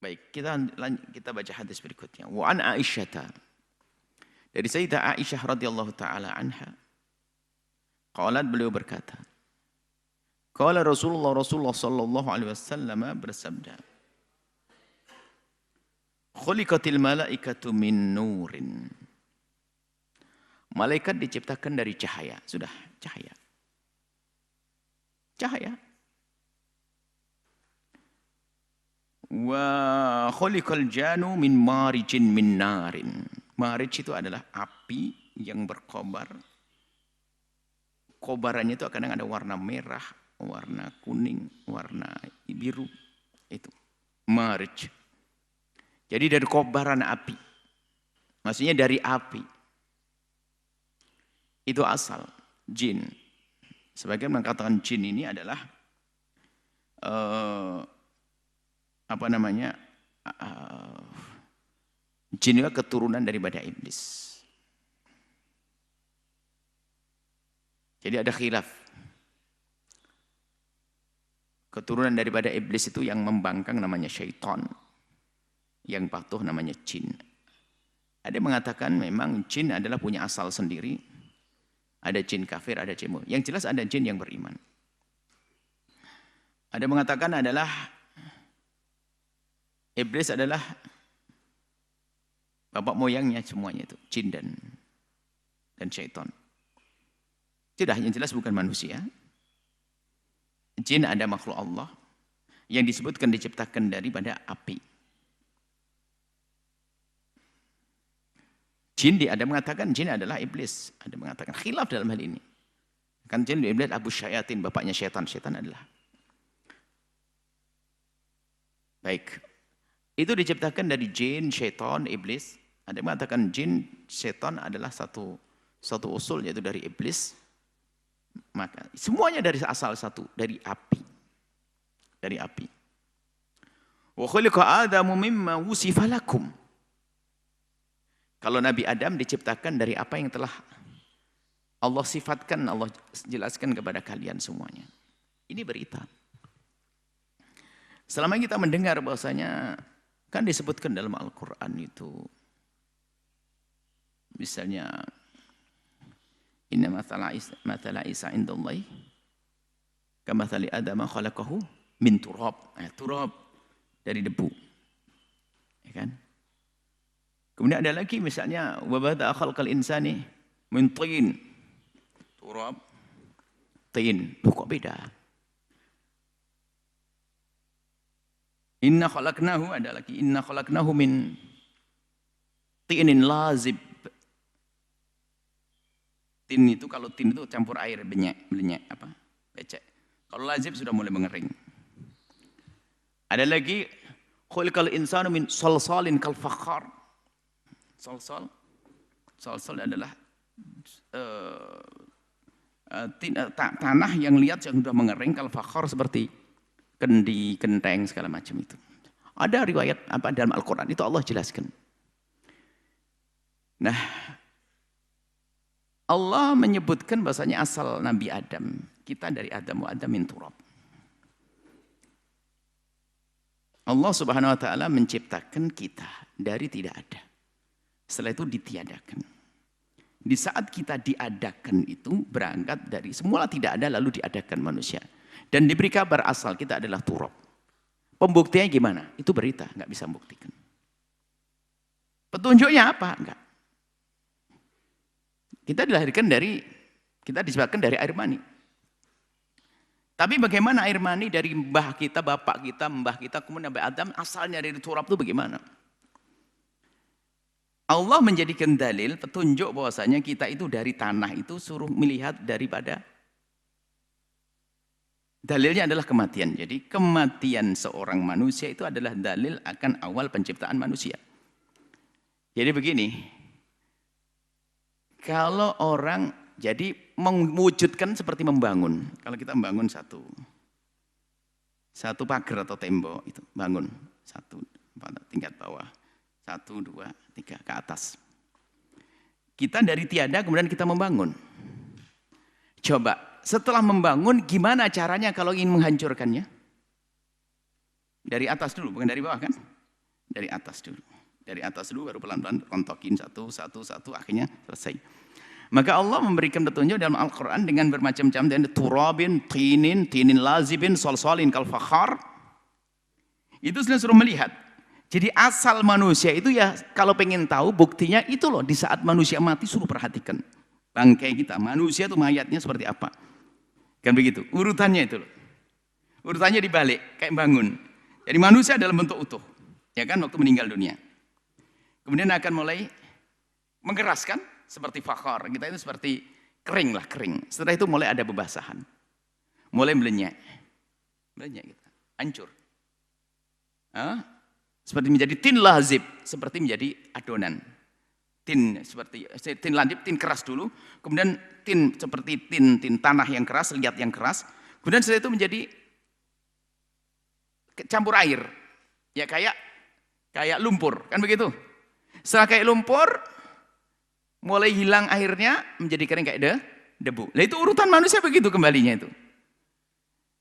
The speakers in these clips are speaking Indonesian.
Baik, kita baca hadis berikutnya. Wa an Aisyah, dari Sayyidah Aisyah radhiyallahu taala anha, qalat, beliau berkata, qala Rasulullah sallallahu alaihi wasallam bersabda, khuliqatil malaikatu min nurin. Malaikat diciptakan dari cahaya, sudah cahaya. Cahaya. Wa khuliqal janu min marijin min narin. Marij itu adalah api yang berkobar. Kobarannya itu kadang ada warna merah, warna kuning, warna biru. Itu marij. Jadi dari kobaran api. Maksudnya dari api. Itu asal jin. Sebagian mengatakan jin ini adalah jin itu keturunan daripada iblis. Jadi ada khilaf. Keturunan daripada iblis itu yang membangkang namanya syaitan. Yang patuh namanya jin. Ada yang mengatakan memang jin adalah punya asal sendiri. Ada jin kafir, ada jin mu'min. Yang jelas ada jin yang beriman. Ada yang mengatakan adalah iblis adalah bapak moyangnya semuanya itu, jin dan syaitan. Tidak, yang jelas bukan manusia. Jin ada makhluk Allah yang disebutkan diciptakan daripada api. Jin, ada mengatakan jin adalah iblis. Ada mengatakan khilaf dalam hal ini. Kan jin iblis Abu Syayatin, bapaknya syaitan. Syaitan adalah. Baik. Itu diciptakan dari jin, syaitan, iblis. Ada mengatakan jin, syaitan adalah satu usul, yaitu dari iblis. Maka semuanya dari asal satu, dari api. Dari api. Wa khuliqa Adamu mimma wusifa lakum. Kalau Nabi Adam diciptakan dari apa yang telah Allah sifatkan, Allah jelaskan kepada kalian semuanya. Ini berita. Selama kita mendengar bahwasanya kan disebutkan dalam Al-Quran itu, misalnya inna mathala Isa indallahi kamathali Adama khalaqahu min turab. Turab dari debu. Ya kan? Kemudian ada lagi misalnya wa bada'a khalqal insani min tin. Turab, tin. Loh, kok beda? Inna khalaqnahu, ada lagi inna khalaqnahu min tinin lazib. Tin itu, kalau tin itu campur air, becek. Kalau lazib sudah mulai mengering. Ada lagi khuliqal insanu min salsalin kal fakhar. Salsal adalah tanah yang liat yang sudah mengering, kal fakhar seperti kendi, genteng, segala macam itu. Ada riwayat dalam Al-Quran itu Allah jelaskan. Nah, Allah menyebutkan bahasanya asal Nabi Adam, kita dari Adam, wa Adam min turab. Allah Subhanahu wa taala menciptakan kita dari tidak ada. Setelah itu ditiadakan. Di saat kita diadakan itu berangkat dari semula tidak ada lalu diadakan manusia. Dan diberi kabar asal kita adalah turab. Pembuktiannya gimana? Itu berita, nggak bisa membuktikan. Petunjuknya apa? Enggak. Kita disebabkan dari air mani. Tapi bagaimana air mani dari mbah kita, bapak kita, mbah kita, kemudian Nabi Adam asalnya dari turab itu bagaimana? Allah menjadikan dalil, petunjuk bahwasanya kita itu dari tanah itu suruh melihat daripada dalilnya adalah kematian. Jadi kematian seorang manusia itu adalah dalil akan awal penciptaan manusia. Jadi begini, kalau orang jadi mewujudkan seperti membangun. Kalau kita membangun satu pagar atau tembok itu bangun satu tingkat bawah. 1, 2, 3 ke atas. Kita dari tiada kemudian kita membangun. Coba setelah membangun gimana caranya kalau ingin menghancurkannya? Dari atas dulu, bukan dari bawah kan? Dari atas dulu. Dari atas dulu baru pelan-pelan rontokin satu, akhirnya selesai. Maka Allah memberikan petunjuk dalam Al-Quran dengan bermacam-macam. Dan turabin, tinin lazibin, solsolin, kalfakhar. Itu sudah suruh melihat. Jadi asal manusia itu ya kalau pengen tahu buktinya itu loh. Di saat manusia mati suruh perhatikan. Bangkai kita, manusia itu mayatnya seperti apa. Kan begitu, urutannya itu loh. Urutannya dibalik, kayak bangun. Jadi manusia dalam bentuk utuh. Ya kan, waktu meninggal dunia. Kemudian akan mulai mengeraskan seperti fakhar. Kita itu seperti kering lah, kering. Setelah itu mulai ada bebasahan. Mulai melenyek. Melenyek kita, hancur. Seperti menjadi tin lazib, seperti menjadi adonan. Tin seperti tin lazib, tin keras dulu. Kemudian tin seperti tin tanah yang keras, liat yang keras. Kemudian setelah itu menjadi campur air. Ya kayak lumpur, kan begitu? Setelah kayak lumpur, mulai hilang airnya, menjadi kering kayak debu. Nah itu urutan manusia begitu kembalinya itu.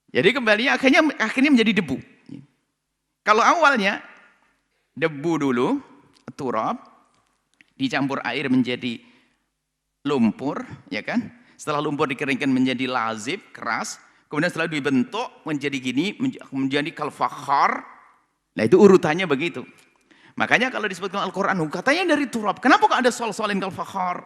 Jadi kembalinya akhirnya menjadi debu. Kalau awalnya debu dulu, turab, dicampur air menjadi lumpur, ya kan? Setelah lumpur dikeringkan menjadi lazib, keras. Kemudian setelah dibentuk menjadi gini, menjadi kalfakhar. Nah itu urutannya begitu. Makanya kalau disebutkan Al-Quran, katanya dari turab. Kenapa kok ada sol-solin kalfakhar?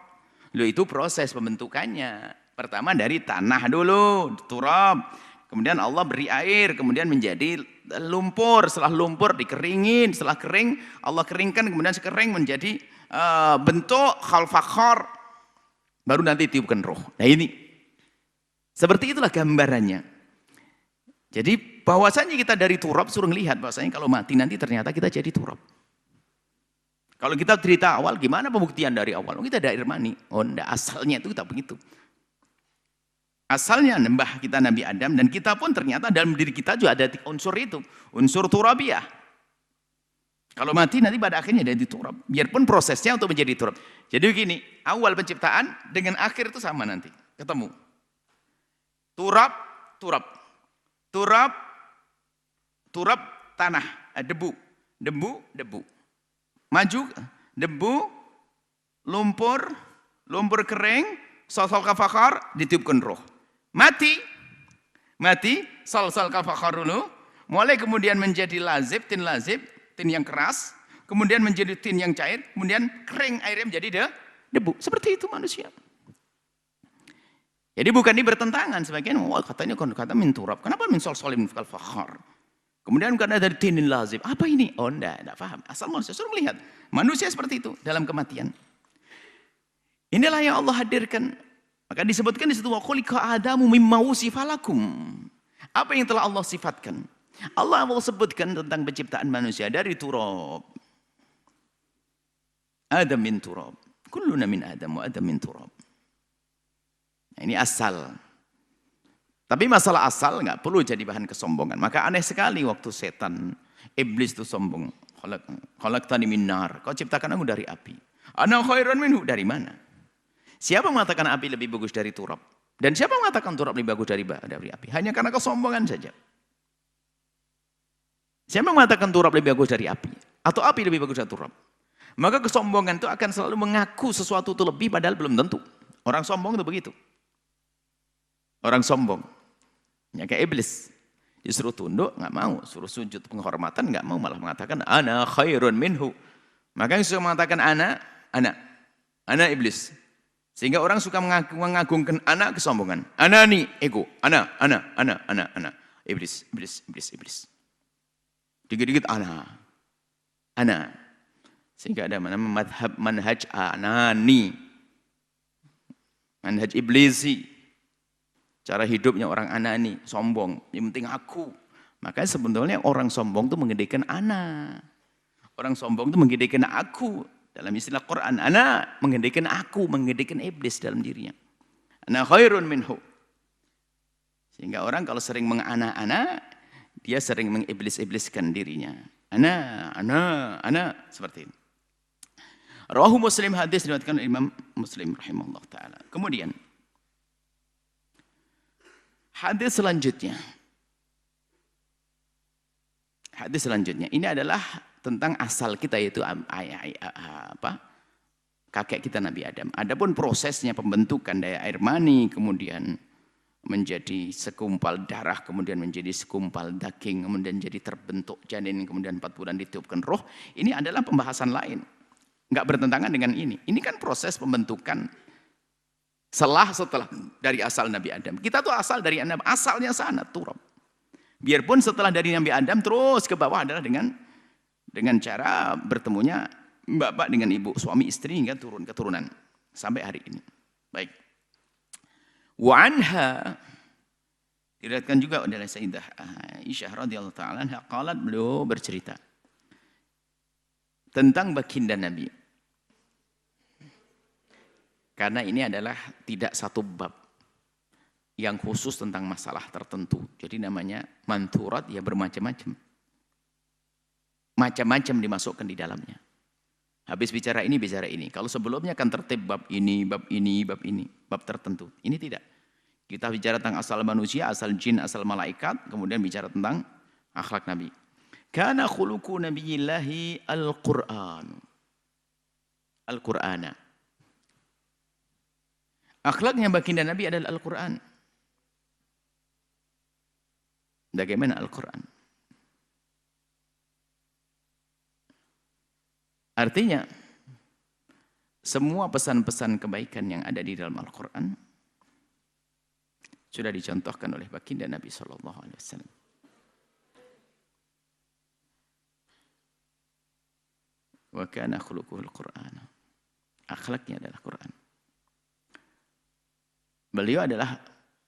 Loh itu proses pembentukannya. Pertama dari tanah dulu, turab. Kemudian Allah beri air, kemudian menjadi lumpur. Setelah lumpur dikeringin, setelah kering, Allah keringkan, kemudian sekering menjadi bentuk kalfakhar. Baru nanti tiupkan roh. Nah ini. Seperti itulah gambarannya. Jadi bahwasanya kita dari turab suruh lihat bahwasanya kalau mati nanti ternyata kita jadi turab. Kalau kita cerita awal gimana pembuktian dari awal? Kita ada air mani. Oh enggak, asalnya itu kita begitu. Asalnya nembah kita Nabi Adam dan kita pun ternyata dalam diri kita juga ada unsur itu. Unsur turabiyah. Kalau mati nanti pada akhirnya jadi turab. Biarpun prosesnya untuk menjadi turab. Jadi begini, awal penciptaan dengan akhir itu sama nanti. Ketemu. Turab tanah, debu. Maju, debu, lumpur kering, sol-sol kalfakhar, ditiupkan roh. Mati, sol kalfakhar dulu, mulai kemudian menjadi lazib, tin yang keras, kemudian menjadi tin yang cair, kemudian kering airnya menjadi debu. Seperti itu manusia. Jadi bukan ini bertentangan, sebagian katanya kata min turab. Kenapa min sol-solim kalfakhar? Kemudian karena dari tinin lazib. Apa ini? Oh enggak paham. Asal manusia suruh melihat. Manusia seperti itu dalam kematian. Inilah yang Allah hadirkan. Maka disebutkan di situ wa khuliqa adamu mimma wusifalakum. Apa yang telah Allah sifatkan? Allah sebutkan tentang penciptaan manusia dari turab. Adam min turab. Kulluna min Adam wa Adam min turab. Nah, ini asal. Tapi masalah asal nggak perlu jadi bahan kesombongan. Maka aneh sekali waktu setan, iblis itu sombong. Khalaqtani min nar. Kau ciptakan aku dari api. Ana khairan minhu. Dari mana? Siapa mengatakan api lebih bagus dari turab? Dan siapa mengatakan turab lebih bagus dari api? Hanya karena kesombongan saja. Siapa mengatakan turab lebih bagus dari api? Atau api lebih bagus dari turab? Maka kesombongan itu akan selalu mengaku sesuatu itu lebih padahal belum tentu. Orang sombong itu begitu. Orang sombong, ya kayak iblis, disuruh tunduk nggak mau, suruh sujud penghormatan nggak mau, malah mengatakan ana khairun minhu. Maka yang suka mengatakan ana iblis, sehingga orang suka mengagungkan anak kesombongan, ana nih ego, ana, iblis, dikit-dikit ana, sehingga ada manhaj anani, manhaj iblisi. Cara hidupnya orang anani, sombong, yang penting aku. Makanya sebetulnya orang sombong itu menggedekan ana. Orang sombong itu menggedekan aku. Dalam istilah Quran, ana menggedekan aku, menggedekan iblis dalam dirinya. Ana khairun minhu. Sehingga orang kalau sering mengana-ana, dia sering mengiblis-ibliskan dirinya. Ana, seperti itu. Rawahu Muslim, hadis diriwayatkan Imam Muslim rahimahullah taala. Kemudian hadis selanjutnya. Ini adalah tentang asal kita, yaitu kakek kita Nabi Adam. Adapun prosesnya pembentukan dari air mani, kemudian menjadi segumpal darah, kemudian menjadi segumpal daging, kemudian jadi terbentuk janin, kemudian 4 bulan ditiupkan roh, ini adalah pembahasan lain. Enggak bertentangan dengan ini. Ini kan proses pembentukan setelah dari asal Nabi Adam. Kita tuh asal dari asalnya sana, turab. Biarpun setelah dari Nabi Adam terus ke bawah adalah dengan cara bertemunya bapak dengan ibu, suami istri hingga turun keturunan sampai hari ini. Baik. Wa anha diriwayatkan juga oleh Sayyidah Aisyah radhiyallahu taala anha qalat, beliau bercerita tentang baginda Nabi. Karena ini adalah tidak satu bab yang khusus tentang masalah tertentu. Jadi namanya manturat, ya bermacam-macam. Macam-macam dimasukkan di dalamnya. Habis bicara ini, bicara ini. Kalau sebelumnya kan tertib bab ini, bab ini, bab ini. Bab tertentu. Ini tidak. Kita bicara tentang asal manusia, asal jin, asal malaikat. Kemudian bicara tentang akhlak Nabi. Kana khuluqu nabiyillahi al-Qur'an. Al-Qur'ana. Akhlaknya baginda Nabi adalah Al-Quran. Bagaimana Al-Quran? Artinya, semua pesan-pesan kebaikan yang ada di dalam Al-Quran sudah dicontohkan oleh baginda Nabi SAW. Wa kana khuluquhul Qur'an. Akhlaknya adalah Quran. Beliau adalah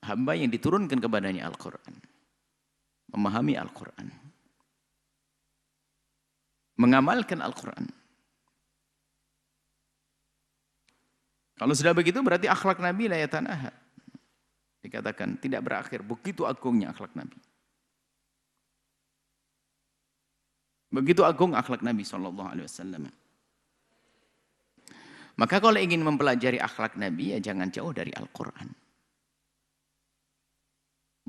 hamba yang diturunkan kepadanya Al-Quran. Memahami Al-Quran. Mengamalkan Al-Quran. Kalau sudah begitu berarti akhlak Nabi la yatanaha. Dikatakan tidak berakhir. Begitu agungnya akhlak Nabi. Begitu agung akhlak Nabi SAW. Maka kalau ingin mempelajari akhlak Nabi, ya jangan jauh dari Al-Quran.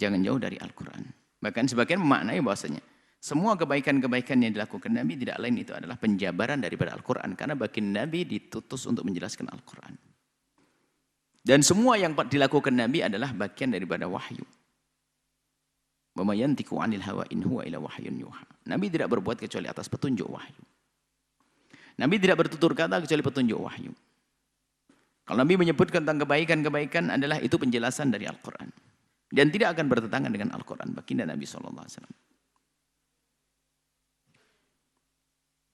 Jangan jauh dari Al-Quran. Bahkan sebagian memaknai bahwasanya semua kebaikan-kebaikan yang dilakukan Nabi tidak lain itu adalah penjabaran daripada Al-Quran. Karena baginda Nabi ditutus untuk menjelaskan Al-Quran. Dan semua yang dilakukan Nabi adalah bagian daripada wahyu. Wa ma yantiqu 'anil hawa in huwa illa wahyun yuha. Nabi tidak berbuat kecuali atas petunjuk wahyu. Nabi tidak bertutur kata kecuali petunjuk wahyu. Kalau Nabi menyebutkan tentang kebaikan-kebaikan adalah itu penjelasan dari Al-Quran. Dan tidak akan bertentangan dengan Al-Quran. Baginda Nabi SAW.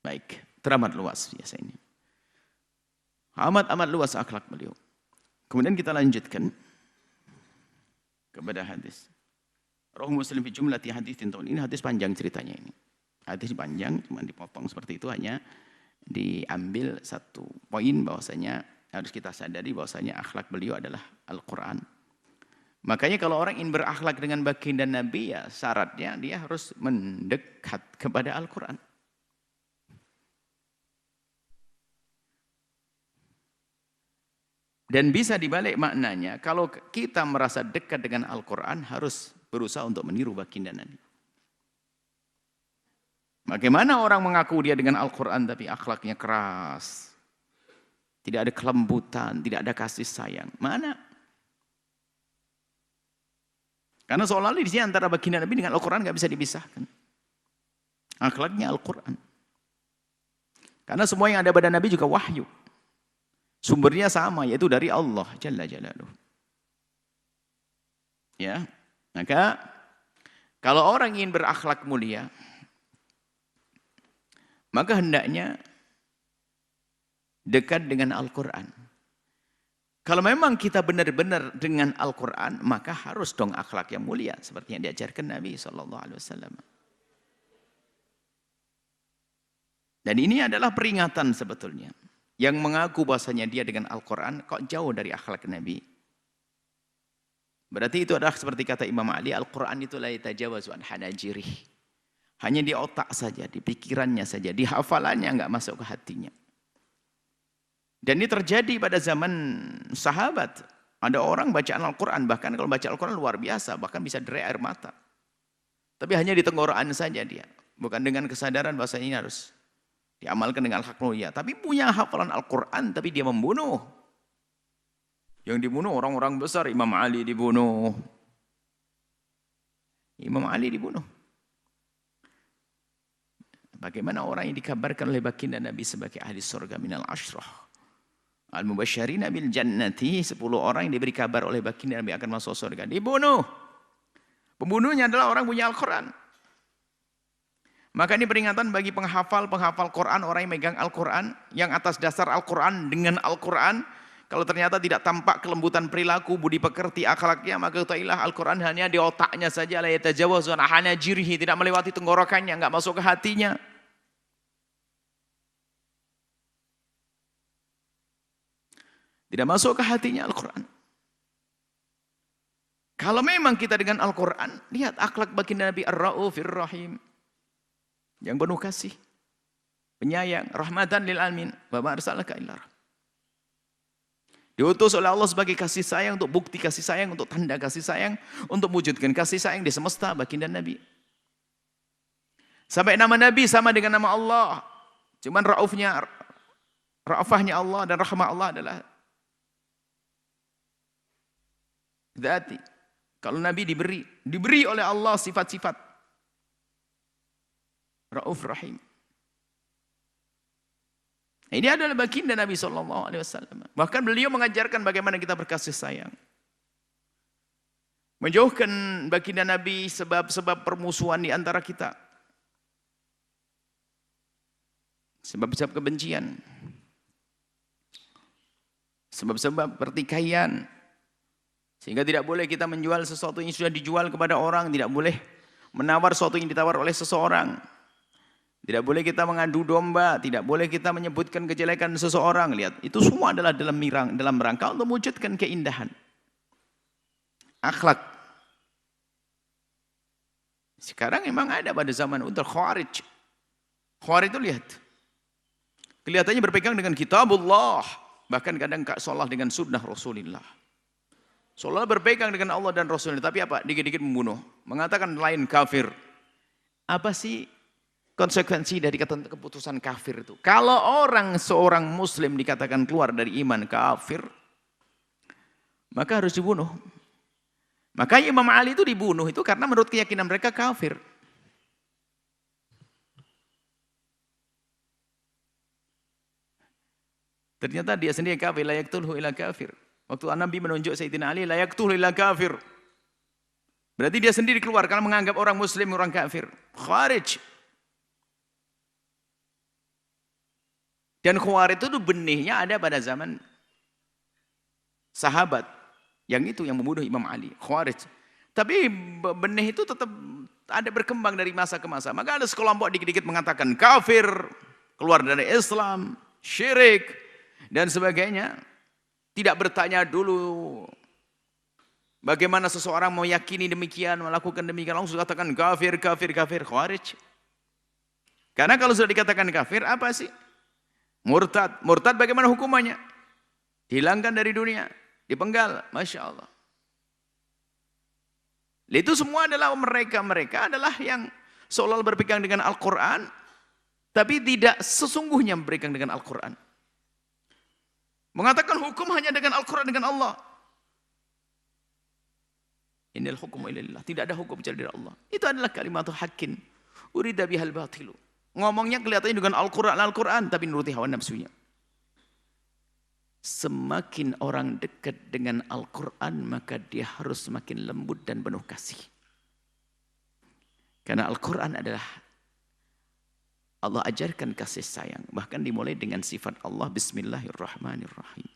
Baik, teramat luas biasa ini. Amat luas akhlak beliau. Kemudian kita lanjutkan kepada hadis. Roh Muslim fi jumlati haditsin. Ini hadis panjang ceritanya ini. Hadis panjang, cuma dipotong seperti itu, hanya diambil satu poin bahwasanya harus kita sadari bahwasanya akhlak beliau adalah Al-Quran. Makanya kalau orang ingin berakhlak dengan baginda Nabi, ya syaratnya dia harus mendekat kepada Al-Quran. Dan bisa dibalik maknanya, kalau kita merasa dekat dengan Al-Quran, harus berusaha untuk meniru baginda Nabi. Bagaimana orang mengaku dia dengan Al-Quran tapi akhlaknya keras, tidak ada kelembutan, tidak ada kasih sayang? Mana? Karena seolah-olah di sini antara baginda Nabi dengan Al-Quran nggak bisa dipisahkan. Akhlaknya Al-Quran. Karena semua yang ada pada Nabi juga wahyu. Sumbernya sama, yaitu dari Allah Jalla Jalaluh. Ya, maka kalau orang ingin berakhlak mulia, maka hendaknya dekat dengan Al-Quran. Kalau memang kita benar-benar dengan Al-Quran, maka harus dong akhlak yang mulia, seperti yang diajarkan Nabi SAW. Dan ini adalah peringatan sebetulnya. Yang mengaku bahasanya dia dengan Al-Quran, kok jauh dari akhlak Nabi. Berarti itu adalah seperti kata Imam Ali, Al-Quran itu la yatajawazu an hanajirih. Hanya di otak saja, di pikirannya saja, di hafalannya enggak masuk ke hatinya. Dan ini terjadi pada zaman sahabat. Ada orang bacaan Al-Quran, bahkan kalau baca Al-Quran luar biasa, bahkan bisa derai air mata. Tapi hanya di tenggorokan saja dia. Bukan dengan kesadaran bahasa ini harus diamalkan dengan akhlak mulia. Tapi punya hafalan Al-Quran, tapi dia membunuh. Yang dibunuh orang-orang besar, Imam Ali dibunuh. Imam Ali dibunuh. Bagaimana orang yang dikabarkan oleh baginda Nabi sebagai ahli surga minal ashrah. Al-mubasysyirina bil jannati, 10 orang yang diberi kabar oleh baginda Nabi akan masuk surga. Dibunuh. Pembunuhnya adalah orang punya Al-Quran. Maka ini peringatan bagi penghafal Quran, orang yang megang Al-Quran, yang atas dasar Al-Quran dengan Al-Quran. Kalau ternyata tidak tampak kelembutan perilaku, budi pekerti, akhlaknya, maka ketahuilah Al-Quran hanya di otaknya saja, la yatajawwazu an hanajirihi, tidak melewati tenggorokannya, enggak masuk ke hatinya. Tidak masuk ke hatinya Al-Quran. Kalau memang kita dengan Al-Quran, lihat akhlak baginda Nabi Ar-Ra'ufir Rahim. Yang penuh kasih, penyayang, rahmatan lil alamin, wa ma arsalaka illa rahmatan. Diutus oleh Allah sebagai kasih sayang, untuk bukti kasih sayang, untuk tanda kasih sayang, untuk mewujudkan kasih sayang di semesta baginda Nabi. Sampai nama Nabi sama dengan nama Allah. Cuman ra'afahnya Allah dan rahmah Allah adalah dzati. Kalau Nabi diberi oleh Allah sifat-sifat Ra'uf Rahim. Ini adalah baginda Nabi SAW. Bahkan beliau mengajarkan bagaimana kita berkasih sayang. Menjauhkan baginda Nabi sebab-sebab permusuhan di antara kita. Sebab-sebab kebencian. Sebab-sebab pertikaian. Sehingga tidak boleh kita menjual sesuatu yang sudah dijual kepada orang. Tidak boleh menawar sesuatu yang ditawar oleh seseorang. Tidak boleh kita mengadu domba. Tidak boleh kita menyebutkan kejelekan seseorang. Lihat, itu semua adalah dalam rangka untuk mewujudkan keindahan. Akhlak. Sekarang memang ada pada zaman untuk Khawarij. Khawarij itu lihat. Kelihatannya berpegang dengan kitabullah. Bahkan kadang seolah dengan sunnah Rasulullah. Seolah berpegang dengan Allah dan Rasulnya. Tapi apa? Dikit-dikit membunuh. Mengatakan lain kafir. Apa sih konsekuensi dari keputusan kafir itu? Kalau seorang muslim dikatakan keluar dari iman kafir, maka harus dibunuh. Maka Imam Ali itu dibunuh itu karena menurut keyakinan mereka kafir. Ternyata dia sendiri kafir, la yaqtuluhu illa kafir. Waktu Nabi menunjuk Sayyidina Ali, la yaqtuluhu illa kafir. Berarti dia sendiri keluar karena menganggap orang muslim orang kafir. Khawarij. Dan Khawarij itu benihnya ada pada zaman sahabat. Yang membunuh Imam Ali. Khawarij. Tapi benih itu tetap ada berkembang dari masa ke masa. Maka ada sekelompok dikit-dikit mengatakan kafir, keluar dari Islam, syirik, dan sebagainya. Tidak bertanya dulu bagaimana seseorang meyakini demikian, melakukan demikian, langsung katakan kafir, Khawarij. Karena kalau sudah dikatakan kafir, apa sih? Murtad. Murtad bagaimana hukumannya? Dihilangkan dari dunia, dipenggal. Masya Allah. Itu semua adalah mereka adalah yang seolah berpegang dengan Al-Quran, tapi tidak sesungguhnya berpegang dengan Al-Quran. Mengatakan hukum hanya dengan Al-Quran, dengan Allah. Innal hukmu illallah. Tidak ada hukum kecuali dari Allah. Itu adalah kalimat haqqin. Urida bihal batilu. Ngomongnya kelihatannya dengan Al-Quran, tapi nuruti hawa nafsunya. Semakin orang dekat dengan Al-Quran, maka dia harus semakin lembut dan penuh kasih. Karena Al-Quran adalah Allah ajarkan kasih sayang. Bahkan dimulai dengan sifat Allah, Bismillahirrahmanirrahim.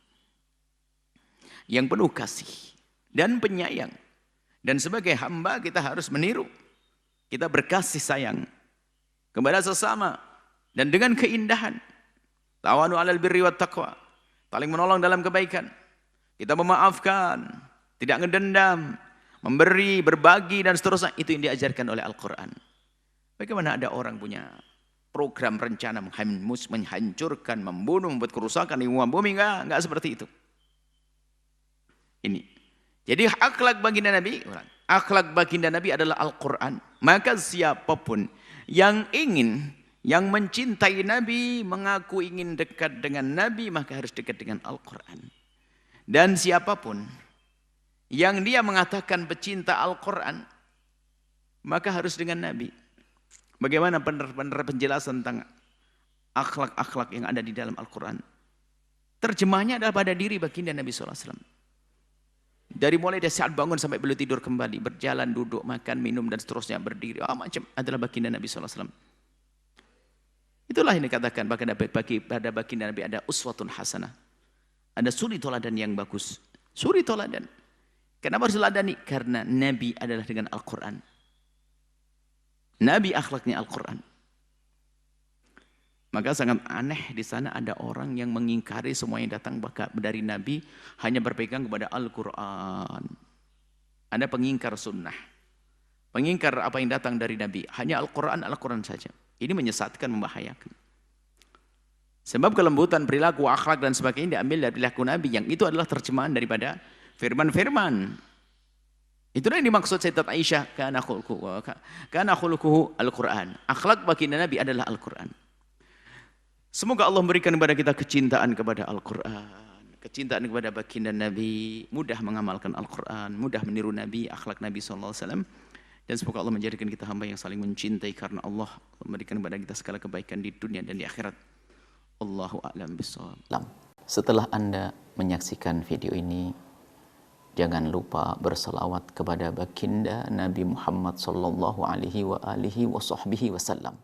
Yang penuh kasih dan penyayang. Dan sebagai hamba kita harus meniru. Kita berkasih sayang kepada sesama. Dan dengan keindahan. Tawanu alal birri wat taqwa. Saling menolong dalam kebaikan. Kita memaafkan. Tidak ngedendam. Memberi, berbagi dan seterusnya. Itu yang diajarkan oleh Al-Quran. Bagaimana ada orang punya program rencana menghancurkan, membunuh, membuat kerusakan di muka bumi? Enggak seperti itu. Ini. Jadi akhlak baginda Nabi adalah Al-Quran. Maka siapapun yang ingin Yang mencintai Nabi, mengaku ingin dekat dengan Nabi, maka harus dekat dengan Al-Quran. Dan siapapun yang dia mengatakan pecinta Al-Quran, maka harus dengan Nabi. Bagaimana benar-benar penjelasan tentang akhlak-akhlak yang ada di dalam Al-Quran? Terjemahnya adalah pada diri baginda Nabi SAW. Dari mulai dari saat bangun sampai beliau tidur kembali, berjalan, duduk, makan, minum, dan seterusnya, berdiri, macam adalah baginda Nabi SAW. Itulah yang dikatakan pada baginda Nabi ada uswatun hasanah. Ada suri toladan yang bagus. Suri toladan. Kenapa harus teladani? Karena Nabi adalah dengan Al-Quran. Nabi akhlaknya Al-Quran. Maka sangat aneh di sana ada orang yang mengingkari semua yang datang dari Nabi, hanya berpegang kepada Al-Quran. Ada pengingkar sunnah. Pengingkar apa yang datang dari Nabi, hanya Al-Quran, Al-Quran saja. Ini menyesatkan, membahayakan. Sebab kelembutan perilaku, akhlak dan sebagainya diambil dari perilaku Nabi, yang itu adalah terjemahan daripada firman-firman. Itulah yang dimaksud Sayyidat Aisyah, kana khuluquhu Al-Quran. Akhlak baginda Nabi adalah Al-Quran. Semoga Allah memberikan kepada kita kecintaan kepada Al-Quran, kecintaan kepada baginda Nabi, mudah mengamalkan Al-Quran, mudah meniru Nabi, akhlak Nabi SAW. Dan semoga Allah menjadikan kita hamba yang saling mencintai karena Allah, memberikan kepada kita segala kebaikan di dunia dan di akhirat. Allahu a'lam bishawab. Setelah Anda menyaksikan video ini, jangan lupa berselawat kepada baginda Nabi Muhammad sallallahu alaihi wa alihi wa sahbihi wasallam.